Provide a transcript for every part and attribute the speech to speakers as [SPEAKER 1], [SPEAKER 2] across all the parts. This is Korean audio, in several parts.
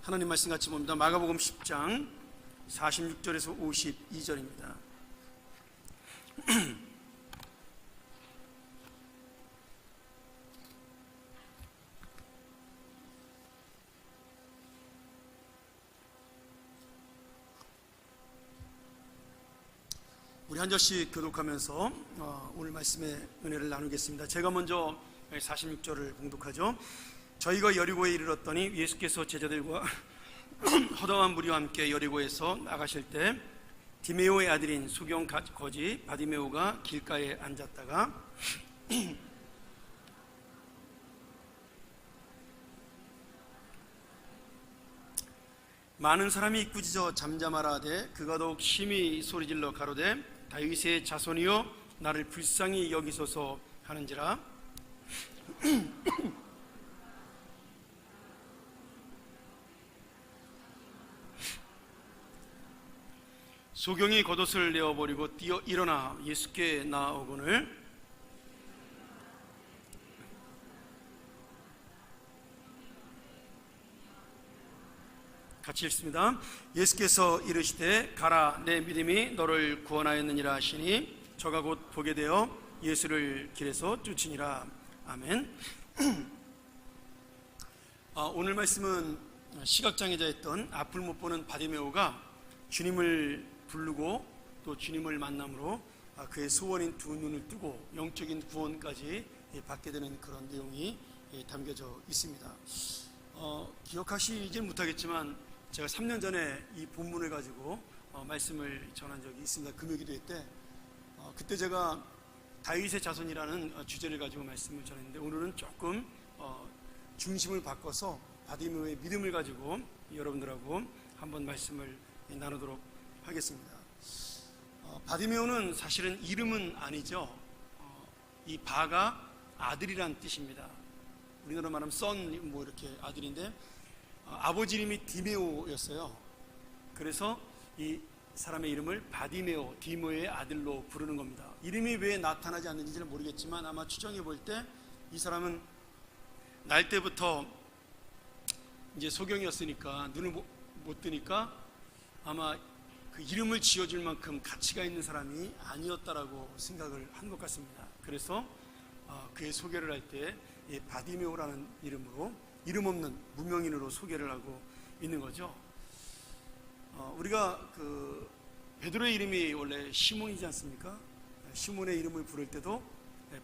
[SPEAKER 1] 하나님 말씀 같이 봅니다. 마가복음 10장 46절에서 52절입니다. 우리 한 절씩 교독하면서 오늘 말씀의 은혜를 나누겠습니다. 제가 먼저 46절을 봉독하죠. 저희가 여리고에 이르렀더니 예수께서 제자들과 허다한 무리와 함께 여리고에서 나가실 때 디메오의 아들인 수경 거지 바디메오가 길가에 앉았다가 많은 사람이 꾸짖어 잠잠하라 하되 그가 더욱 심히 소리질러 가로되 다윗의 자손이여 나를 불쌍히 여기소서 하는지라. 소경이 겉옷을 내어버리고 뛰어 일어나 예수께 나아오거늘 같이 읽습니다. 예수께서 이르시되 가라 내 믿음이 너를 구원하였느니라 하시니 저가 곧 보게 되어 예수를 길에서 쫓으니라. 아멘. 오늘 말씀은 시각장애자였던 앞을 못 보는 바디메오가 주님을 부르고 또 주님을 만남으로 그의 소원인 두 눈을 뜨고 영적인 구원까지 받게 되는 그런 내용이 담겨져 있습니다. 기억하시지 못하겠지만 제가 3년 전에 이 본문을 가지고 말씀을 전한 적이 있습니다. 금요기도회 때 그때 제가 다윗의 자손이라는 주제를 가지고 말씀을 전했는데 오늘은 조금 중심을 바꿔서 바디메오의 믿음을 가지고 여러분들하고 한번 말씀을 나누도록 하겠습니다. 바디메오는 사실은 이름은 아니죠. 이 바가 아들이란 뜻입니다. 우리나라 말하면 선 뭐 이렇게 아들인데 아버지 이름이 디메오였어요. 그래서 이 사람의 이름을 바디메오, 디모의 아들로 부르는 겁니다. 이름이 왜 나타나지 않는지는 모르겠지만 아마 추정해 볼 때 이 사람은 날 때부터 이제 소경이었으니까 눈을 못 뜨니까 아마 그 이름을 지어줄 만큼 가치가 있는 사람이 아니었다라고 생각을 한 것 같습니다. 그래서 그의 소개를 할 때 바디메오라는 이름으로 이름 없는 무명인으로 소개를 하고 있는 거죠. 우리가 그 베드로의 이름이 원래 시몬이지 않습니까? 시몬의 이름을 부를 때도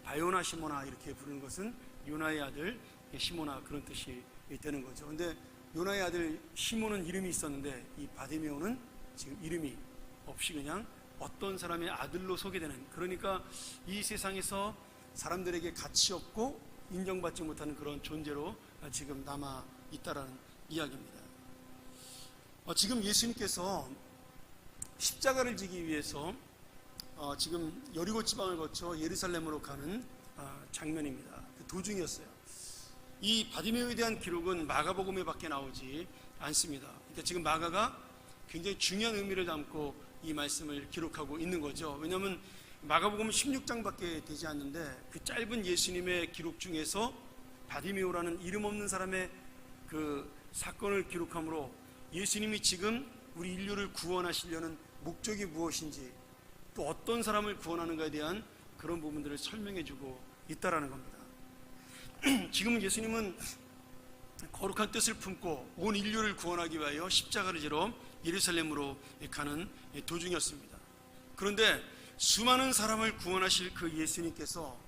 [SPEAKER 1] 바요나 시모나 이렇게 부르는 것은 요나의 아들 시모나 그런 뜻이 되는 거죠. 그런데 요나의 아들 시몬은 이름이 있었는데 이 바디메오는 지금 이름이 없이 그냥 어떤 사람의 아들로 소개되는, 그러니까 이 세상에서 사람들에게 가치 없고 인정받지 못하는 그런 존재로 지금 남아 있다라는 이야기입니다. 지금 예수님께서 십자가를 지기 위해서 지금 여리고 지방을 거쳐 예루살렘으로 가는 장면입니다. 그 도중이었어요. 이 바디메오에 대한 기록은 마가복음에 밖에 나오지 않습니다. 그러니까 지금 마가가 굉장히 중요한 의미를 담고 이 말씀을 기록하고 있는 거죠. 왜냐하면 마가복음은 16장밖에 되지 않는데 그 짧은 예수님의 기록 중에서 바디메오라는 이름 없는 사람의 그 사건을 기록함으로 예수님이 지금 우리 인류를 구원하시려는 목적이 무엇인지 또 어떤 사람을 구원하는가에 대한 그런 부분들을 설명해주고 있다라는 겁니다. 지금 예수님은 거룩한 뜻을 품고 온 인류를 구원하기 위하여 십자가를 지러 예루살렘으로 가는 도중이었습니다. 그런데 수많은 사람을 구원하실 그 예수님께서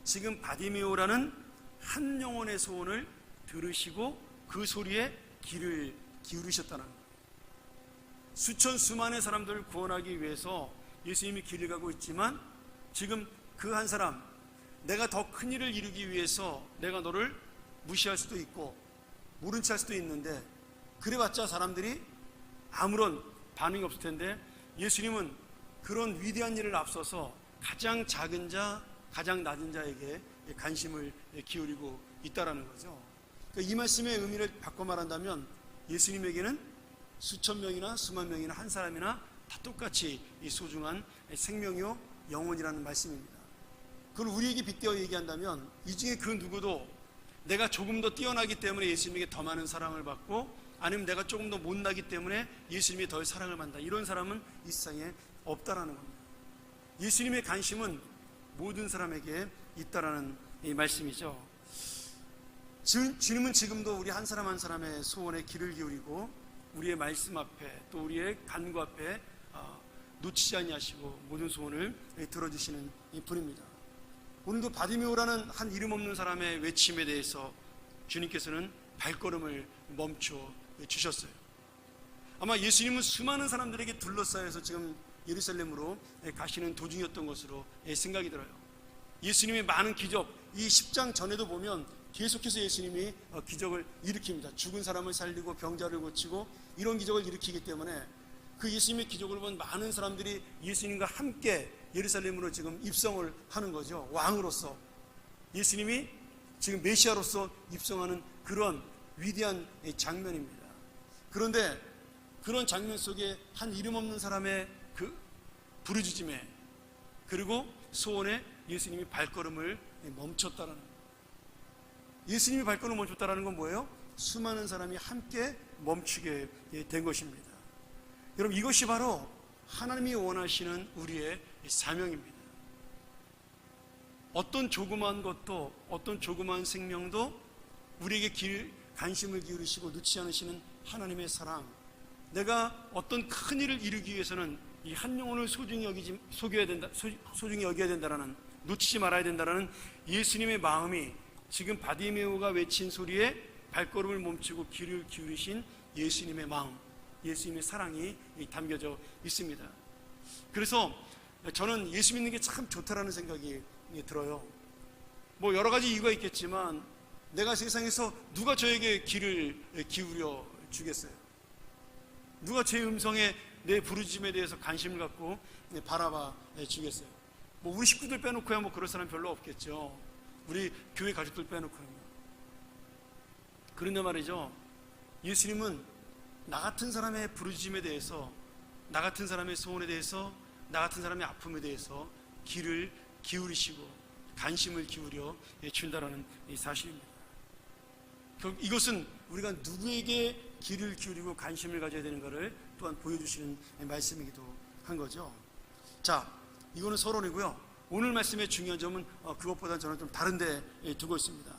[SPEAKER 1] 지금 바디메오라는 한 영혼의 소원을 들으시고 그 소리에 귀를 기울이셨다는 거예요. 수많은 사람들을 구원하기 위해서 예수님이 길을 가고 있지만 지금 그 한 사람, 내가 더 큰 일을 이루기 위해서 내가 너를 무시할 수도 있고 모른 체 할 수도 있는데 그래봤자 사람들이 아무런 반응이 없을 텐데 예수님은 그런 위대한 일을 앞서서 가장 작은 자, 가장 낮은 자에게 관심을 기울이고 있다라는 거죠. 그러니까 이 말씀의 의미를 바꿔 말한다면 예수님에게는 수천 명이나 수만 명이나 한 사람이나 다 똑같이 이 소중한 생명이요 영혼이라는 말씀입니다. 그걸 우리에게 빗대어 얘기한다면 이 중에 그 누구도 내가 조금 더 뛰어나기 때문에 예수님에게 더 많은 사랑을 받고 아니면 내가 조금 더 못나기 때문에 예수님이 덜 사랑을 받는다, 이런 사람은 이 세상에 없다라는 겁니다. 예수님의 관심은 모든 사람에게 있다라는 이 말씀이죠. 주님은 지금도 우리 한 사람 한 사람의 소원에 귀를 기울이고 우리의 말씀 앞에 또 우리의 간구 앞에 놓치지 아니하시고 모든 소원을 들어주시는 분입니다. 오늘도 바디메오라는 한 이름 없는 사람의 외침에 대해서 주님께서는 발걸음을 멈춰 주셨어요. 아마 예수님은 수많은 사람들에게 둘러싸여서 지금 예루살렘으로 가시는 도중이었던 것으로 생각이 들어요. 예수님의 많은 기적, 이 10장 전에도 보면 계속해서 예수님이 기적을 일으킵니다. 죽은 사람을 살리고 병자를 고치고 이런 기적을 일으키기 때문에 그 예수님의 기적을 본 많은 사람들이 예수님과 함께 예루살렘으로 지금 입성을 하는 거죠. 왕으로서 예수님이 지금 메시아로서 입성하는 그런 위대한 장면입니다. 그런데 그런 장면 속에 한 이름 없는 사람의 그 부르짖음에 그리고 소원에 예수님이 발걸음을 멈췄다라는 거예요. 예수님이 발걸음을 멈췄다라는 건 뭐예요? 수많은 사람이 함께 멈추게 된 것입니다. 여러분, 이것이 바로 하나님이 원하시는 우리의 사명입니다. 어떤 조그마한 것도, 어떤 조그마한 생명도 우리에게 관심을 기울이시고 놓지 않으시는 하나님의 사랑, 내가 어떤 큰 일을 이루기 위해서는 이 한 영혼을 소중히 여겨야 된다라는, 놓치지 말아야 된다라는 예수님의 마음이 지금 바디메오가 외친 소리에 발걸음을 멈추고 귀를 기울이신 예수님의 마음, 예수님의 사랑이 담겨져 있습니다. 그래서 저는 예수 믿는 게 참 좋다라는 생각이 들어요. 뭐 여러 가지 이유가 있겠지만 내가 세상에서 누가 저에게 귀를 기울여 주겠어요? 누가 제 음성에, 내 부르짖음에 대해서 관심을 갖고 바라봐 주겠어요? 뭐 우리 식구들 빼놓고야 뭐 그럴 사람 별로 없겠죠. 우리 교회 가족들 빼놓고요. 그런데 말이죠, 예수님은 나 같은 사람의 부르짖음에 대해서, 나 같은 사람의 소원에 대해서, 나 같은 사람의 아픔에 대해서 귀를 기울이시고 관심을 기울여 준다라는 이 사실입니다. 이것은 우리가 누구에게 귀를 기울이고 관심을 가져야 되는가를 또한 보여주시는 말씀이기도 한 거죠. 자, 이거는 서론이고요. 오늘 말씀의 중요한 점은 그것보다는 저는 좀 다른 데 두고 있습니다.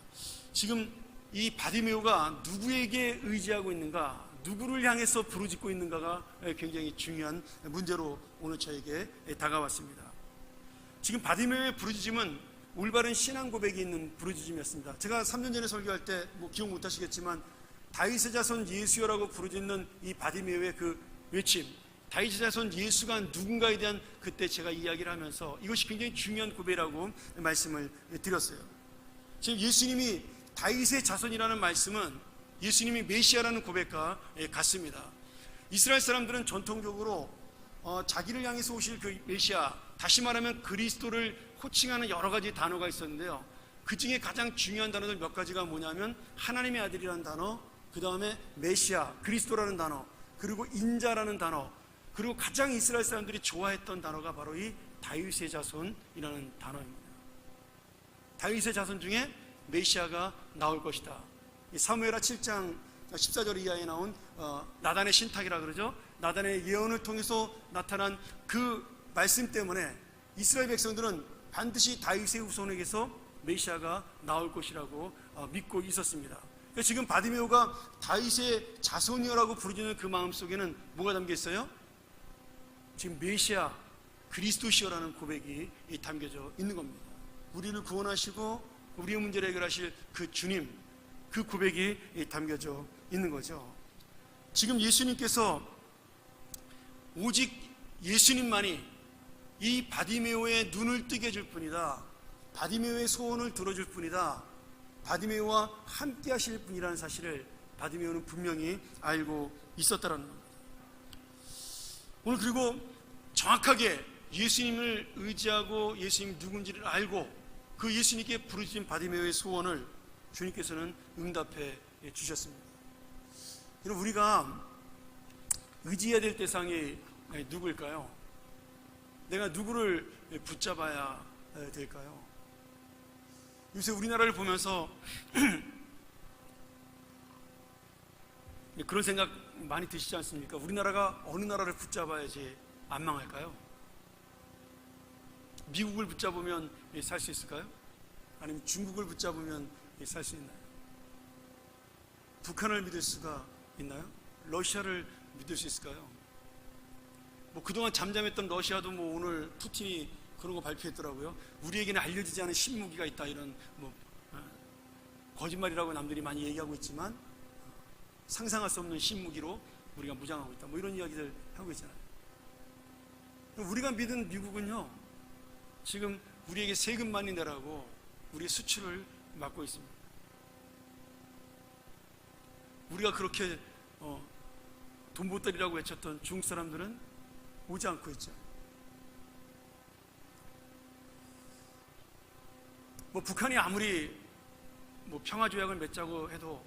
[SPEAKER 1] 지금 이 바디메오가 누구에게 의지하고 있는가, 누구를 향해서 부르짖고 있는가가 굉장히 중요한 문제로 오늘 저에게 다가왔습니다. 지금 바디메오의 부르짖음은 올바른 신앙 고백이 있는 부르짖음이었습니다. 제가 3년 전에 설교할 때 뭐 기억 못 하시겠지만 다윗의 자손 예수여라고 부르짖는 이 바디메오의 그 외침, 다윗의 자손 예수가 누군가에 대한 그때 제가 이야기를 하면서 이것이 굉장히 중요한 고백이라고 말씀을 드렸어요. 지금 예수님이 다윗의 자손이라는 말씀은 예수님이 메시아라는 고백과 같습니다. 이스라엘 사람들은 전통적으로 자기를 향해서 오실 그 메시아, 다시 말하면 그리스도를 호칭하는 여러 가지 단어가 있었는데요. 그 중에 가장 중요한 단어들 몇 가지가 뭐냐면 하나님의 아들이라는 단어, 그 다음에 메시아, 그리스도라는 단어, 그리고 인자라는 단어, 그리고 가장 이스라엘 사람들이 좋아했던 단어가 바로 이 다윗의 자손이라는 단어입니다. 다윗의 자손 중에 메시아가 나올 것이다. 사무엘하 7장 14절 이하에 나온 나단의 신탁이라 그러죠. 나단의 예언을 통해서 나타난 그 말씀 때문에 이스라엘 백성들은 반드시 다윗의 후손에게서 메시아가 나올 것이라고 믿고 있었습니다. 지금 바디메오가 다윗의 자손이라고 부르짖는 그 마음속에는 뭐가 담겨 있어요? 지금 메시아, 그리스도시여라는 고백이 담겨져 있는 겁니다. 우리를 구원하시고 우리의 문제를 해결하실 그 주님, 그 고백이 담겨져 있는 거죠. 지금 예수님께서 오직 예수님만이 이 바디메오의 눈을 뜨게 해줄 뿐이다, 바디메오의 소원을 들어줄 뿐이다, 바디메오와 함께 하실 분이라는 사실을 바디메오는 분명히 알고 있었다는 겁니다. 오늘 그리고 정확하게 예수님을 의지하고 예수님 누군지를 알고 그 예수님께 부르짖은 바디메오의 소원을 주님께서는 응답해 주셨습니다. 여러분, 우리가 의지해야 될 대상이 누구일까요? 내가 누구를 붙잡아야 될까요? 요새 우리나라를 보면서 그런 생각 많이 드시지 않습니까? 우리나라가 어느 나라를 붙잡아야지 안 망할까요? 미국을 붙잡으면 살 수 있을까요? 아니면 중국을 붙잡으면 살 수 있나요? 북한을 믿을 수가 있나요? 러시아를 믿을 수 있을까요? 그동안 잠잠했던 러시아도 오늘 푸틴이 그런 거 발표했더라고요. 우리에게는 알려지지 않은 신무기가 있다, 이런 거짓말이라고 남들이 많이 얘기하고 있지만 상상할 수 없는 신무기로 우리가 무장하고 있다, 이런 이야기들 하고 있잖아요. 우리가 믿은 미국은요, 지금 우리에게 세금 많이 내라고 우리의 수출을 막고 있습니다. 우리가 그렇게 돈 보따리라고 외쳤던 중국 사람들은 오지 않고 있죠. 북한이 아무리 평화조약을 맺자고 해도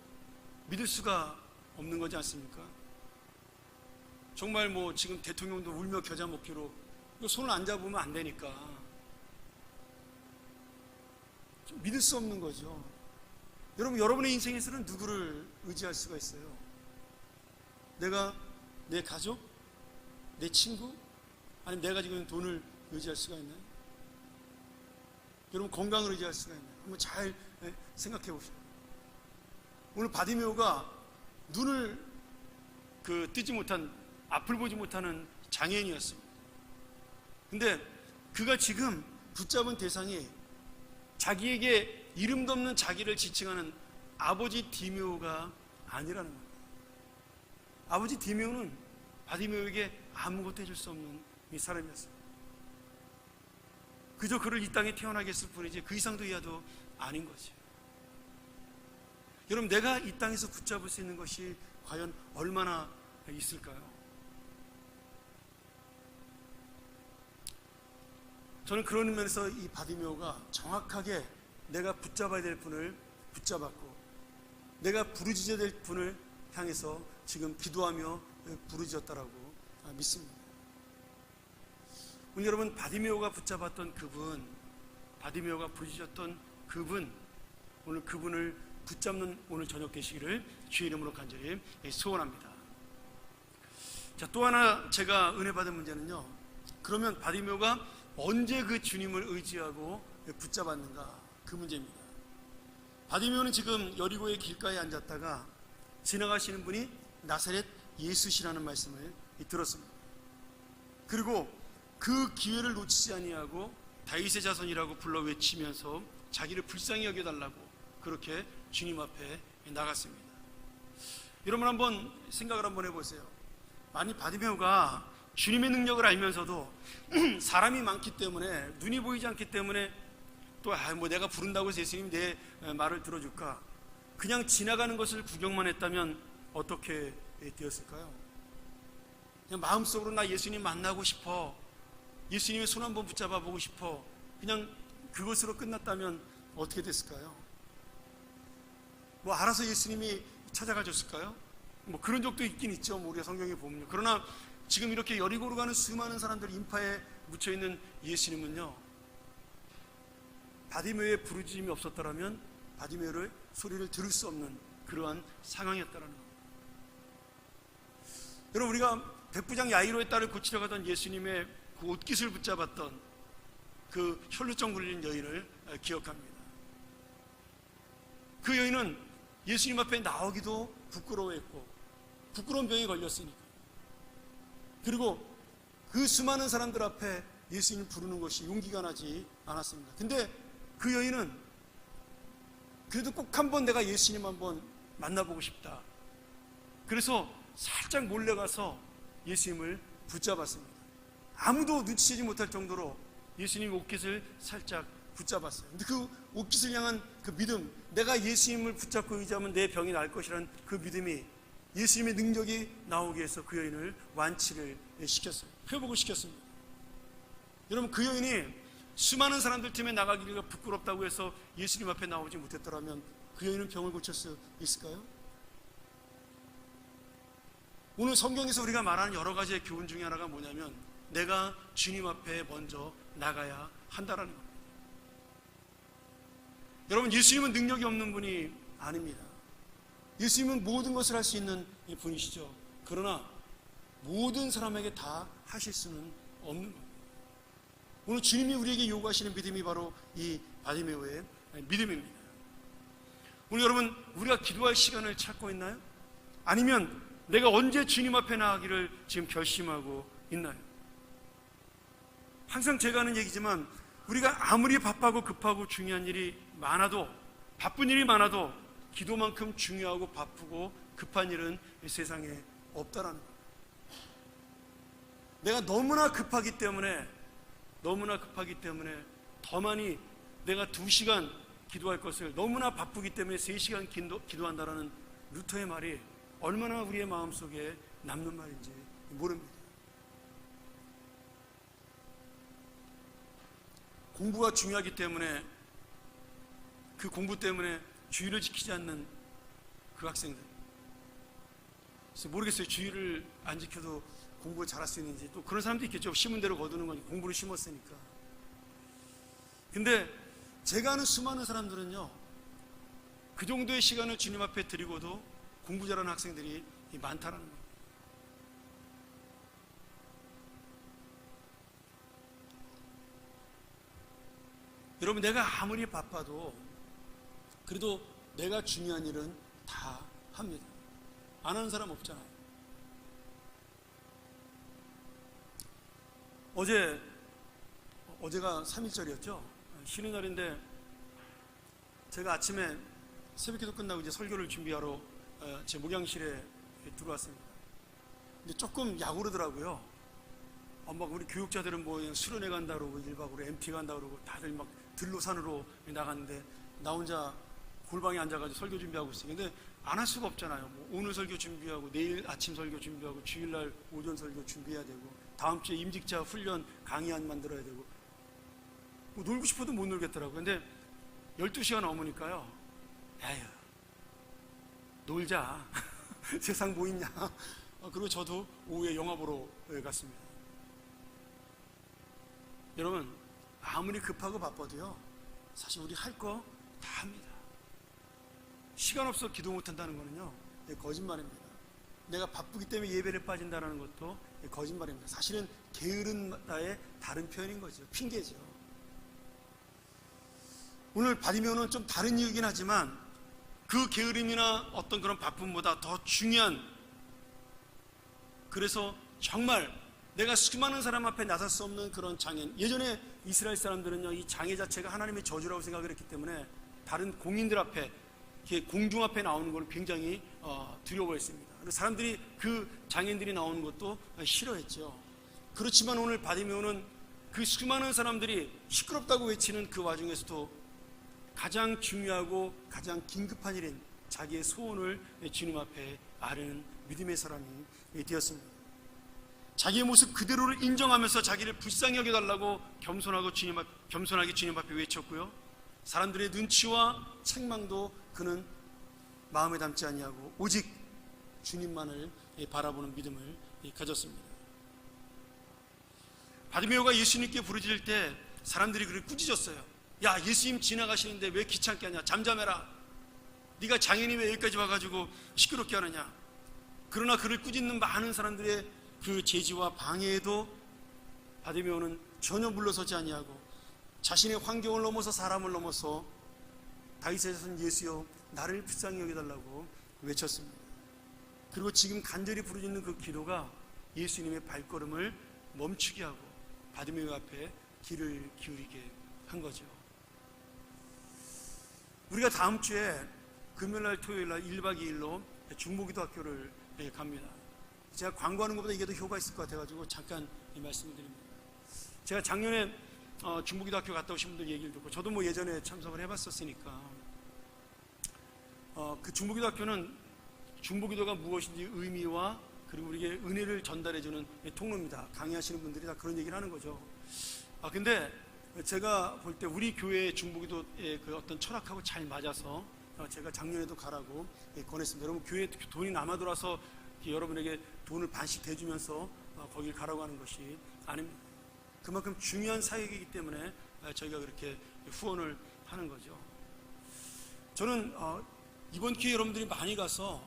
[SPEAKER 1] 믿을 수가 없는 거지 않습니까? 정말 지금 대통령도 울며 겨자 먹기로 손을 안 잡으면 안 되니까 좀 믿을 수 없는 거죠. 여러분, 여러분의 인생에서는 누구를 의지할 수가 있어요? 내 가족? 내 친구? 아니면 내가 지금 돈을 의지할 수가 있나요? 여러분, 건강을 의지할 수가 있나요? 한번 잘 생각해 보십시오. 오늘 바디메오가 눈을 뜨지 못한, 앞을 보지 못하는 장애인이었습니다. 근데 그가 지금 붙잡은 대상이 자기에게 이름도 없는 자기를 지칭하는 아버지 디메오가 아니라는 겁니다. 아버지 디메오는 바디메오에게 아무것도 해줄 수 없는 이 사람이었어요. 그저 그를 이 땅에 태어나게 했을 뿐이지 그 이상도 이하도 아닌 거지. 여러분, 내가 이 땅에서 붙잡을 수 있는 것이 과연 얼마나 있을까요? 저는 그런 면에서 이 바디메오가 정확하게 내가 붙잡아야 될 분을 붙잡았고, 내가 부르짖어야 될 분을 향해서 지금 기도하며 부르짖었다라고 믿습니다. 오늘 여러분, 바디메오가 붙잡았던 그분, 바디메오가 부르짖었던 그분, 오늘 그분을 붙잡는 오늘 저녁 되시기를 주의 이름으로 간절히 소원합니다. 자, 또 하나 제가 은혜 받은 문제는요, 그러면 바디메오가 언제 그 주님을 의지하고 붙잡았는가, 그 문제입니다. 바디메오는 지금 여리고의 길가에 앉았다가 지나가시는 분이 나사렛 예수시라는 말씀을 들었습니다. 그리고 그 기회를 놓치지 아니하고 다윗의 자손이라고 불러 외치면서 자기를 불쌍히 여겨달라고 그렇게 주님 앞에 나갔습니다. 여러분, 한번 생각을 한번 해보세요. 만약 바디메오가 주님의 능력을 알면서도 사람이 많기 때문에, 눈이 보이지 않기 때문에 또 내가 부른다고 해서 예수님이 내 말을 들어줄까, 그냥 지나가는 것을 구경만 했다면 어떻게 되었을까요? 그냥 마음속으로 나 예수님 만나고 싶어, 예수님의 손 한번 붙잡아 보고 싶어, 그냥 그것으로 끝났다면 어떻게 됐을까요? 알아서 예수님이 찾아가 줬을까요? 그런 적도 있긴 있죠. 우리가 성경에 보면요. 그러나 지금 이렇게 여리고로 가는 수많은 사람들 인파에 묻혀있는 예수님은요, 바디메오의 부르짖음이 없었더라면 바디메오를 소리를 들을 수 없는 그러한 상황이었다는 겁니다. 여러분, 우리가 백부장 야이로의 딸을 고치려 가던 예수님의 그 옷깃을 붙잡았던 그 혈루증 걸린 여인을 기억합니다. 그 여인은 예수님 앞에 나오기도 부끄러워했고, 부끄러운 병에 걸렸으니까. 그리고 그 수많은 사람들 앞에 예수님을 부르는 것이 용기가 나지 않았습니다. 근데 그 여인은 그래도 꼭 한번 내가 예수님 한번 만나보고 싶다. 그래서 살짝 몰래 가서 예수님을 붙잡았습니다. 아무도 눈치채지 못할 정도로 예수님 옷깃을 살짝 붙잡았어요. 근데 그 옷깃을 향한 그 믿음, 내가 예수님을 붙잡고 의지하면 내 병이 나을 것이라는 그 믿음이 예수님의 능력이 나오게 해서 그 여인을 완치를 시켰어요. 회복을 시켰습니다. 여러분, 그 여인이 수많은 사람들 틈에 나가기가 부끄럽다고 해서 예수님 앞에 나오지 못했더라면 그 여인은 병을 고칠 수 있을까요? 오늘 성경에서 우리가 말하는 여러 가지의 교훈 중에 하나가 뭐냐면, 내가 주님 앞에 먼저 나가야 한다라는 겁니다. 여러분, 예수님은 능력이 없는 분이 아닙니다. 예수님은 모든 것을 할 수 있는 분이시죠. 그러나 모든 사람에게 다 하실 수는 없는 겁니다. 오늘 주님이 우리에게 요구하시는 믿음이 바로 이 바디메오의 믿음입니다. 오늘 여러분, 우리가 기도할 시간을 찾고 있나요? 아니면 내가 언제 주님 앞에 나가기를 지금 결심하고 있나요? 항상 제가 하는 얘기지만 우리가 아무리 바쁘고 급하고 중요한 일이 많아도, 바쁜 일이 많아도 기도만큼 중요하고 바쁘고 급한 일은 이 세상에 없다라는 거예요. 내가 너무나 급하기 때문에 더 많이 내가 2시간 기도할 것을 너무나 바쁘기 때문에 3시간 기도한다라는 루터의 말이 얼마나 우리의 마음속에 남는 말인지 모릅니다. 공부가 중요하기 때문에 그 공부 때문에 주의를 지키지 않는 그 학생들, 그래서 모르겠어요. 주의를 안 지켜도 공부를 잘할 수 있는지. 또 그런 사람도 있겠죠. 심은 대로 거두는 거니까, 공부를 심었으니까. 근데 제가 아는 수많은 사람들은요, 그 정도의 시간을 주님 앞에 드리고도 공부 잘하는 학생들이 많다는 거예요. 여러분, 내가 아무리 바빠도 그래도 내가 중요한 일은 다 합니다. 안 하는 사람 없잖아요. 어제가 3.1절이었죠. 쉬는 날인데 제가 아침에 새벽기도 끝나고 이제 설교를 준비하러 제 목양실에 들어왔습니다. 근데 조금 약오르더라고요. 막 우리 교육자들은 뭐 수련회 간다 그러고 1박으로 MT 간다 그러고 다들 막 들로 산으로 나갔는데 나 혼자 골방에 앉아가지고 설교 준비하고 있어요. 근데 안 할 수가 없잖아요. 뭐 오늘 설교 준비하고 내일 아침 설교 준비하고 주일날 오전 설교 준비해야 되고 다음 주에 임직자 훈련 강의안 만들어야 되고 뭐 놀고 싶어도 못 놀겠더라고요. 근데 12시가 넘으니까요, 에휴 놀자 세상 뭐 있냐. 그리고 저도 오후에 영화 보러 갔습니다. 여러분, 아무리 급하고 바빠도요, 사실 우리 할 거 다 합니다. 시간 없어 기도 못한다는 거는요, 거짓말입니다. 내가 바쁘기 때문에 예배를 빠진다는 것도 거짓말입니다. 사실은 게으른 나의 다른 표현인 거죠. 핑계죠. 오늘 바디메오는 좀 다른 이유긴 하지만 그 게으름이나 어떤 그런 바쁨보다 더 중요한, 그래서 정말 내가 수많은 사람 앞에 나설 수 없는 그런 장애. 예전에 이스라엘 사람들은요, 이 장애 자체가 하나님의 저주라고 생각을 했기 때문에 다른 공인들 앞에, 공중 앞에 나오는 걸 굉장히 두려워했습니다. 그래서 사람들이 그 장애인들이 나오는 것도 싫어했죠. 그렇지만 오늘 바디메오는 그 수많은 사람들이 시끄럽다고 외치는 그 와중에서도 가장 중요하고 가장 긴급한 일인 자기의 소원을 주님 앞에 아뢰는 믿음의 사람이 되었습니다. 자기의 모습 그대로를 인정하면서 자기를 불쌍히 여겨달라고 겸손하게 주님 앞에 외쳤고요. 사람들의 눈치와 책망도 그는 마음에 담지 아니하고 오직 주님만을 바라보는 믿음을 가졌습니다. 바디메오가 예수님께 부르짖을 때 사람들이 그를 꾸짖었어요. 야, 예수님 지나가시는데 왜 귀찮게 하냐, 잠잠해라. 네가 장애인이 왜 여기까지 와가지고 시끄럽게 하느냐. 그러나 그를 꾸짖는 많은 사람들의 그 제지와 방해에도 바디메오는 전혀 물러서지 아니하고 자신의 환경을 넘어서 사람을 넘어서 다윗의 자손 예수여 나를 불쌍히 여겨달라고 외쳤습니다. 그리고 지금 간절히 부르짖는 그 기도가 예수님의 발걸음을 멈추게 하고 바디메오 앞에 귀를 기울이게 한 거죠. 우리가 다음 주에 금요일날 토요일날 1박 2일로 중보기도학교를 갑니다. 제가 광고하는 것보다 이게 더 효과가 있을 것 같아가지고 잠깐 말씀을 드립니다. 제가 작년에 중보기도학교 갔다 오신 분들 얘기를 듣고 저도 뭐 예전에 참석을 해봤었으니까 그 중보기도학교는 중보기도가 무엇인지 의미와 그리고 우리에게 은혜를 전달해주는 통로입니다. 강의하시는 분들이 다 그런 얘기를 하는 거죠. 근데 제가 볼 때 우리 교회의 중보기도의 그 어떤 철학하고 잘 맞아서 제가 작년에도 가라고 권했습니다. 여러분, 교회에 돈이 남아 돌아서 여러분에게 돈을 반씩 대주면서 거길 가라고 하는 것이 아닙니다. 그만큼 중요한 사역이기 때문에 저희가 그렇게 후원을 하는 거죠. 저는 이번 기회에 여러분들이 많이 가서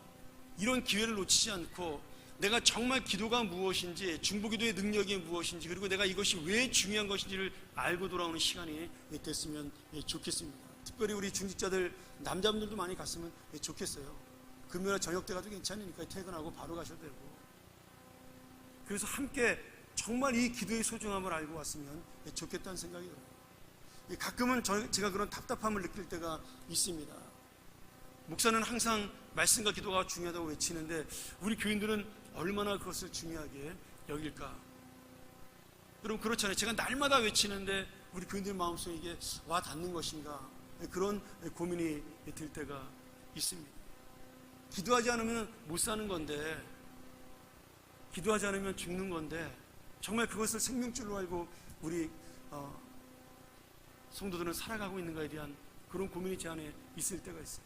[SPEAKER 1] 이런 기회를 놓치지 않고 내가 정말 기도가 무엇인지, 중보기도의 능력이 무엇인지, 그리고 내가 이것이 왜 중요한 것인지를 알고 돌아오는 시간이 됐으면 좋겠습니다. 특별히 우리 중직자들, 남자분들도 많이 갔으면 좋겠어요. 금요일 저녁 때 가도 괜찮으니까 퇴근하고 바로 가셔도 되고. 그래서 함께 정말 이 기도의 소중함을 알고 왔으면 좋겠다는 생각이 들어요. 가끔은 제가 그런 답답함을 느낄 때가 있습니다. 목사는 항상 말씀과 기도가 중요하다고 외치는데 우리 교인들은 얼마나 그것을 중요하게 여길까? 여러분 그렇잖아요. 제가 날마다 외치는데 우리 교인들 마음속에 이게 와 닿는 것인가? 그런 고민이 들 때가 있습니다. 기도하지 않으면 못 사는 건데, 기도하지 않으면 죽는 건데, 정말 그것을 생명줄로 알고 우리 성도들은 살아가고 있는가에 대한 그런 고민이 제 안에 있을 때가 있어요.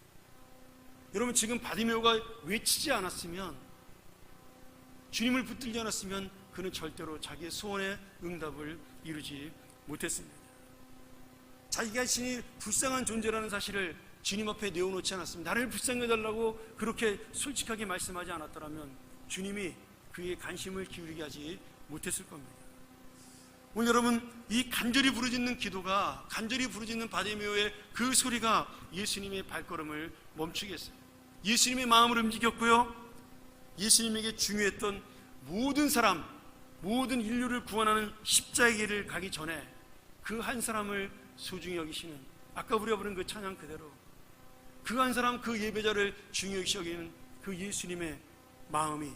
[SPEAKER 1] 여러분 지금 바디메오가 외치지 않았으면, 주님을 붙들지 않았으면 그는 절대로 자기의 소원의 응답을 이루지 못했습니다. 자기 자신이 불쌍한 존재라는 사실을 주님 앞에 내어놓지 않았으면, 나를 불쌍히 해달라고 그렇게 솔직하게 말씀하지 않았더라면 주님이 그의 관심을 기울이게 하지 못했을 겁니다. 오늘 여러분 이 간절히 부르짖는 기도가, 간절히 부르짖는 바디메오의 그 소리가 예수님의 발걸음을 멈추게 했어요. 예수님의 마음을 움직였고요, 예수님에게 중요했던 모든 사람, 모든 인류를 구원하는 십자가의 길을 가기 전에 그 한 사람을 소중히 여기시는, 아까 우리가 부른 그 찬양 그대로 그 한 사람, 그 예배자를 중요히 여기는 그 예수님의 마음이,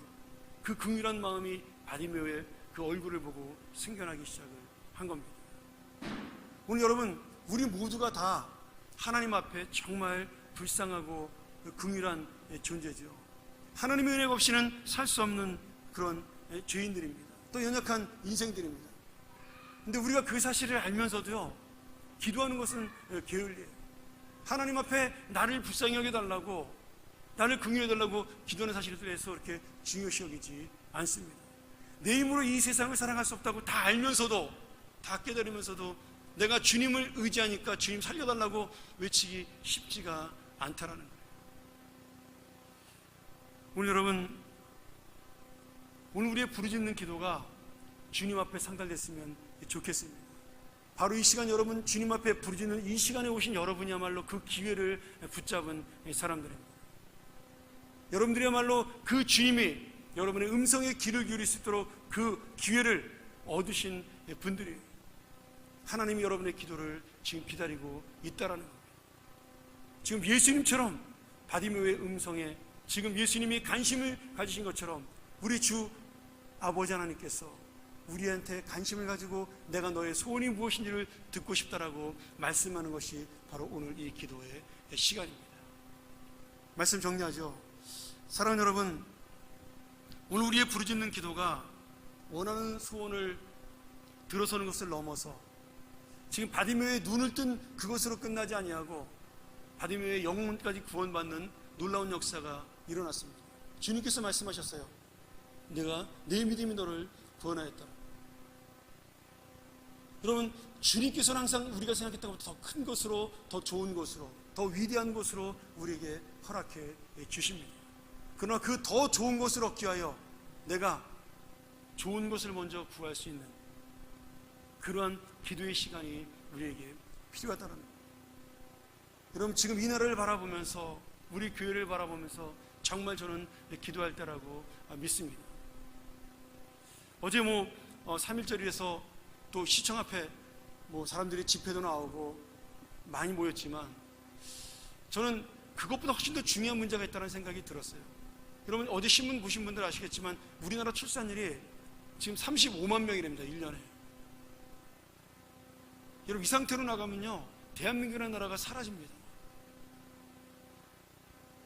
[SPEAKER 1] 그 긍휼한 마음이 바디메오의 그 얼굴을 보고 생겨나기 시작을 한 겁니다. 오늘 여러분 우리 모두가 다 하나님 앞에 정말 불쌍하고 긍휼한 존재죠. 하나님의 은혜가 없이는 살 수 없는 그런 죄인들입니다. 또 연약한 인생들입니다. 근데 우리가 그 사실을 알면서도요, 기도하는 것은 게을리해요. 하나님 앞에 나를 불쌍히 여겨달라고, 나를 긍휼히 여겨달라고 기도하는 사실에 대해서 이렇게 중요시 여기지 않습니다. 내 힘으로 이 세상을 살아갈 수 없다고 다 알면서도, 다 깨달으면서도 내가 주님을 의지하니까 주님 살려달라고 외치기 쉽지가 않다라는 거예요. 오늘 여러분, 오늘 우리의 부르짖는 기도가 주님 앞에 상달됐으면 좋겠습니다. 바로 이 시간 여러분, 주님 앞에 부르짖는 이 시간에 오신 여러분이야말로 그 기회를 붙잡은 사람들입니다. 여러분들이야말로 그 주님이 여러분의 음성에 귀를 기울일 수 있도록 그 기회를 얻으신 분들이에요. 하나님이 여러분의 기도를 지금 기다리고 있다라는 겁니다. 지금 예수님처럼 바디메오의 음성에 지금 예수님이 관심을 가지신 것처럼 우리 주 아버지 하나님께서 우리한테 관심을 가지고 내가 너의 소원이 무엇인지를 듣고 싶다라고 말씀하는 것이 바로 오늘 이 기도의 시간입니다. 말씀 정리하죠. 사랑하는 여러분, 오늘 우리의 부르짖는 기도가 원하는 소원을 들어서는 것을 넘어서 지금 바디메오의 눈을 뜬 그것으로 끝나지 아니하고 바디메오의 영혼까지 구원받는 놀라운 역사가 일어났습니다. 주님께서 말씀하셨어요. 내가 내 믿음이 너를 구원하였다. 여러분, 주님께서는 항상 우리가 생각했던 것보다 더 큰 것으로, 더 좋은 것으로, 더 위대한 것으로 우리에게 허락해 주십니다. 그러나 그 더 좋은 것을 얻기 위하여 내가 좋은 것을 먼저 구할 수 있는 그러한 기도의 시간이 우리에게 필요하다는 겁니다. 여러분, 지금 이 나라를 바라보면서, 우리 교회를 바라보면서 정말 저는 기도할 때라고 믿습니다. 어제 3.1절에서 또 시청 앞에 사람들이 집회도 나오고 많이 모였지만 저는 그것보다 훨씬 더 중요한 문제가 있다는 생각이 들었어요. 여러분 어제 신문 보신 분들 아시겠지만 우리나라 출산율이 지금 35만 명이랍니다. 1년에. 여러분 이 상태로 나가면요 대한민국이라는 나라가 사라집니다.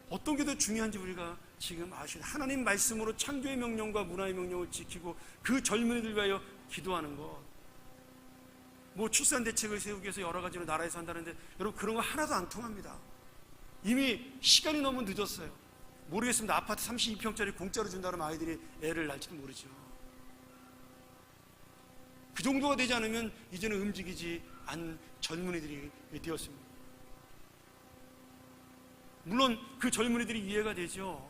[SPEAKER 1] 어떤 게 더 중요한지 우리가 지금 아시는, 하나님 말씀으로 창조의 명령과 문화의 명령을 지키고 그 젊은이들 위하여 기도하는 것, 출산 대책을 세우기 위해서 여러 가지로 나라에서 한다는데 여러분 그런 거 하나도 안 통합니다. 이미 시간이 너무 늦었어요. 모르겠습니다. 아파트 32평짜리 공짜로 준다면 아이들이 애를 낳을지도 모르죠. 그 정도가 되지 않으면 이제는 움직이지 않은 젊은이들이 되었습니다. 물론 그 젊은이들이 이해가 되죠.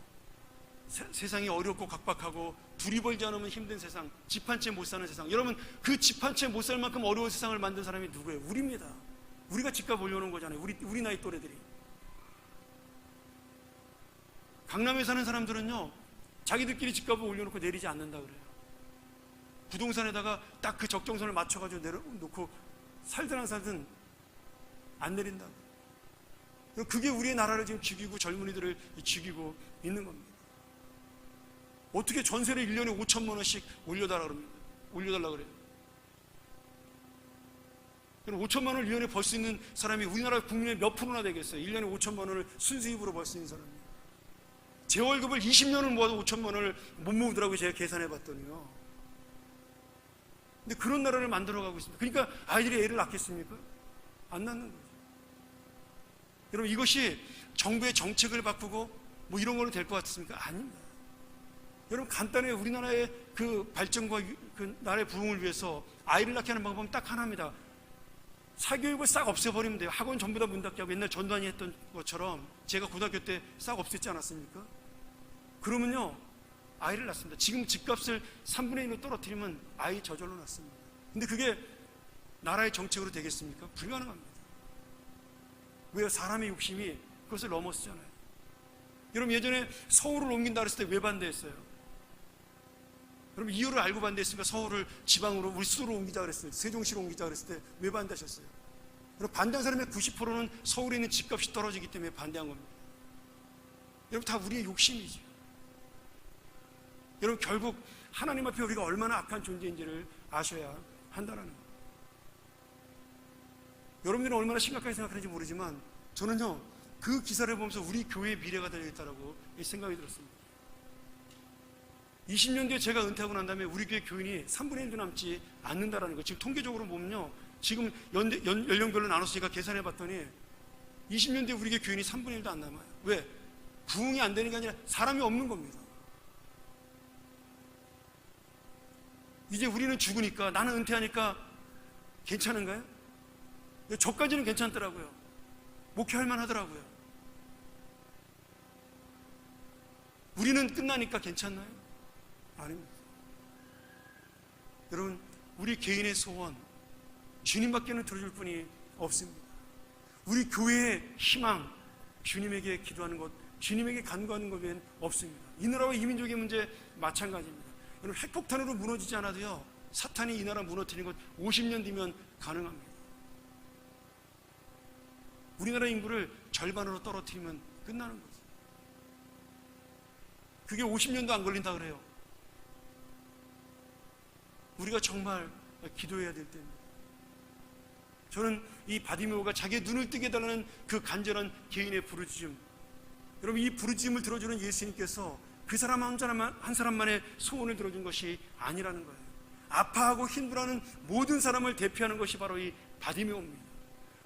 [SPEAKER 1] 세상이 어렵고 각박하고 둘이 벌지 않으면 힘든 세상, 집 한 채 못 사는 세상. 여러분, 그 집 한 채 못 살 만큼 어려운 세상을 만든 사람이 누구예요? 우리입니다. 우리가 집값 올려놓은 거잖아요. 우리 나이 또래들이. 강남에 사는 사람들은요, 자기들끼리 집값을 올려놓고 내리지 않는다 그래요. 부동산에다가 딱 그 적정선을 맞춰가지고 내려놓고 살든 안 살든 안 내린다고. 그게 우리의 나라를 지금 죽이고 젊은이들을 죽이고 있는 겁니다. 어떻게 전세를 1년에 5천만 원씩 올려달라 그래요. 그럼 5천만 원을 1년에 벌 수 있는 사람이 우리나라 국민의 몇 프로나 되겠어요? 1년에 5천만 원을 순수입으로 벌 수 있는 사람이. 제 월급을 20년을 모아도 5천만 원을 못 모으더라고요. 제가 계산해 봤더니요. 근데 그런 나라를 만들어가고 있습니다. 그러니까 아이들이 애를 낳겠습니까? 안 낳는 거죠. 여러분, 이것이 정부의 정책을 바꾸고 뭐 이런 걸로 될 것 같습니까? 아닙니다. 여러분, 간단히 우리나라의 그 발전과 그 나라의 부흥을 위해서 아이를 낳게 하는 방법은 딱 하나입니다. 사교육을 싹 없애버리면 돼요. 학원 전부 다 문 닫게 하고 옛날 전두환이 했던 것처럼 제가 고등학교 때 싹 없앴지 않았습니까? 그러면요, 아이를 낳습니다. 지금 집값을 3분의 1로 떨어뜨리면 아이 저절로 낳습니다. 근데 그게 나라의 정책으로 되겠습니까? 불가능합니다. 왜요? 사람의 욕심이 그것을 넘어서잖아요. 여러분, 예전에 서울을 옮긴다 그랬을 때 왜 반대했어요? 여러분, 이유를 알고 반대했습니까? 서울을 지방으로 우리 수도로 옮기자 그랬어요. 세종시로 옮기자 그랬을 때 왜 반대하셨어요? 여러분, 반대한 사람의 90%는 서울에 있는 집값이 떨어지기 때문에 반대한 겁니다. 여러분, 다 우리의 욕심이죠. 여러분, 결국 하나님 앞에 우리가 얼마나 악한 존재인지를 아셔야 한다는 거예요. 여러분들은 얼마나 심각하게 생각하는지 모르지만 저는요, 그 기사를 보면서 우리 교회의 미래가 달려있다라고 생각이 들었습니다. 20년 뒤에 제가 은퇴하고 난 다음에 우리 교회 교인이 3분의 1도 남지 않는다라는 거. 지금 통계적으로 보면요, 지금 연령별로 나눠서 제가 계산해 봤더니 20년 뒤에 우리 교회 교인이 3분의 1도 안 남아요. 왜? 부흥이 안 되는 게 아니라 사람이 없는 겁니다. 이제 우리는 죽으니까, 나는 은퇴하니까 괜찮은가요? 저까지는 괜찮더라고요. 목회할 만하더라고요. 우리는 끝나니까 괜찮나요? 아닙니다. 여러분, 우리 개인의 소원, 주님밖에는 들어줄 분이 없습니다. 우리 교회의 희망, 주님에게 기도하는 것, 주님에게 간구하는 것 외에는 없습니다. 이 나라와 이민족의 문제 마찬가지입니다. 여러분, 핵폭탄으로 무너지지 않아도요, 사탄이 이 나라 무너뜨리는 것 50년 뒤면 가능합니다. 우리나라 인구를 절반으로 떨어뜨리면 끝나는 거죠. 그게 50년도 안 걸린다 그래요. 우리가 정말 기도해야 될 때입니다. 저는 이 바디메오가 자기의 눈을 뜨게 해달라는 그 간절한 개인의 부르짖음, 여러분, 이 부르짖음을 들어주는 예수님께서 그 사람 한 사람만의 소원을 들어준 것이 아니라는 거예요. 아파하고 힘들어하는 모든 사람을 대표하는 것이 바로 이 바디메오입니다.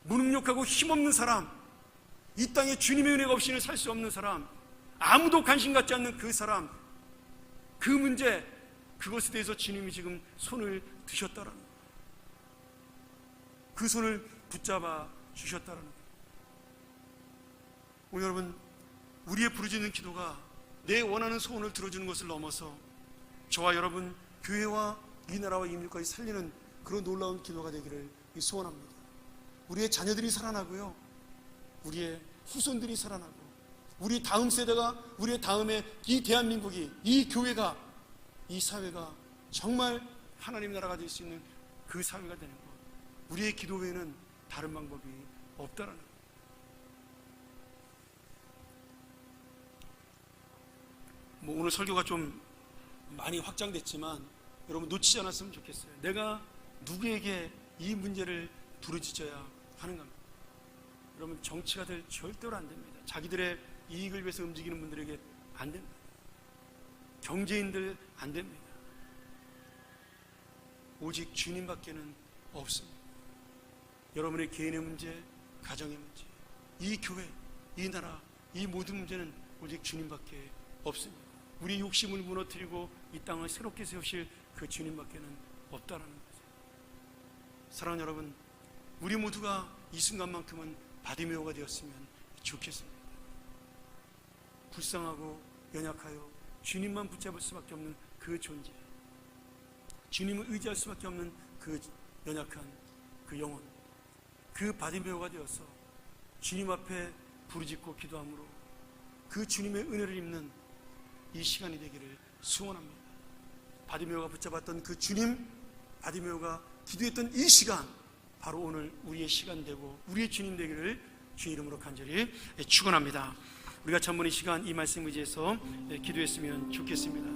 [SPEAKER 1] 무능력하고 힘없는 사람, 이 땅에 주님의 은혜가 없이는 살 수 없는 사람, 아무도 관심 갖지 않는 그 사람, 그 문제, 그것에 대해서 주님이 지금 손을 드셨다라는 거예요. 그 손을 붙잡아 주셨다라는 거예요. 오늘 여러분, 우리의 부르짖는 기도가 내 원하는 소원을 들어주는 것을 넘어서 저와 여러분, 교회와 이 나라와 이민족까지 살리는 그런 놀라운 기도가 되기를 소원합니다. 우리의 자녀들이 살아나고요, 우리의 후손들이 살아나고, 우리 다음 세대가, 우리의 다음에 이 대한민국이, 이 교회가, 이 사회가 정말 하나님 나라가 될 수 있는 그 사회가 되는 것, 우리의 기도 외에는 다른 방법이 없다라는 것. 오늘 설교가 좀 많이 확장됐지만 여러분, 놓치지 않았으면 좋겠어요. 내가 누구에게 이 문제를 부르짖어야 하는 겁니다. 여러분, 정치가들 절대로 안 됩니다. 자기들의 이익을 위해서 움직이는 분들에게 안 됩니다. 경제인들 안 됩니다. 오직 주님밖에는 없습니다. 여러분의 개인의 문제, 가정의 문제, 이 교회, 이 나라, 이 모든 문제는 오직 주님밖에 없습니다. 우리 욕심을 무너뜨리고 이 땅을 새롭게 세우실 그 주님밖에는 없다라는 거죠. 사랑하는 여러분, 우리 모두가 이 순간만큼은 바디메오가 되었으면 좋겠습니다. 불쌍하고 연약하여 주님만 붙잡을 수밖에 없는 그 존재, 주님을 의지할 수밖에 없는 그 연약한 그 영혼, 그 바디메오가 되어서 주님 앞에 부르짖고 기도함으로 그 주님의 은혜를 입는 이 시간이 되기를 소원합니다. 바디메오가 붙잡았던 그 주님, 바디메오가 기도했던 이 시간, 바로 오늘 우리의 시간 되고 우리의 주님 되기를 주의 이름으로 간절히 축원합니다. 우리가 전번 이 시간 이 말씀 의지해서 기도했으면 좋겠습니다.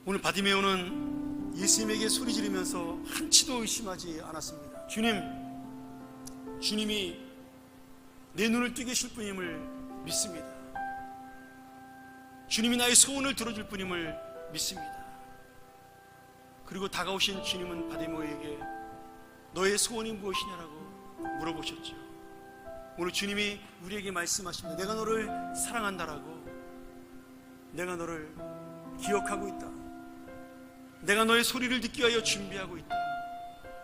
[SPEAKER 1] 오늘 바디메오는 예수님에게 소리 지르면서 한치도 의심하지 않았습니다. 주님이 내 눈을 뜨게 하실 분임을 믿습니다. 주님이 나의 소원을 들어줄 분임을 믿습니다. 그리고 다가오신 주님은 바디메오에게 너의 소원이 무엇이냐라고 물어보셨죠. 오늘 주님이 우리에게 말씀하십니다. 내가 너를 사랑한다라고, 내가 너를 기억하고 있다, 내가 너의 소리를 듣기 위하여 준비하고 있다,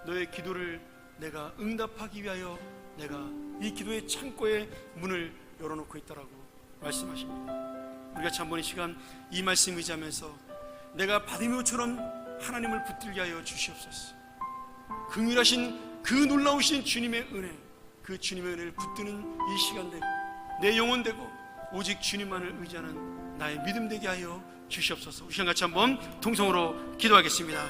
[SPEAKER 1] 너의 기도를 내가 응답하기 위하여 내가 이 기도의 창고에 문을 열어놓고 있다라고 말씀하십니다. 우리가 잠번 이 시간 이 말씀 의지하면서 내가 바디메오처럼 하나님을 붙들게 하여 주시옵소서. 긍휼하신 그 놀라우신 주님의 은혜, 그 주님의 은혜를 붙드는 이 시간 되고 내 영혼 되고 오직 주님만을 의지하는 나의 믿음 되게 하여 주시옵소서. 우리 시간 같이 한번 통성으로 기도하겠습니다.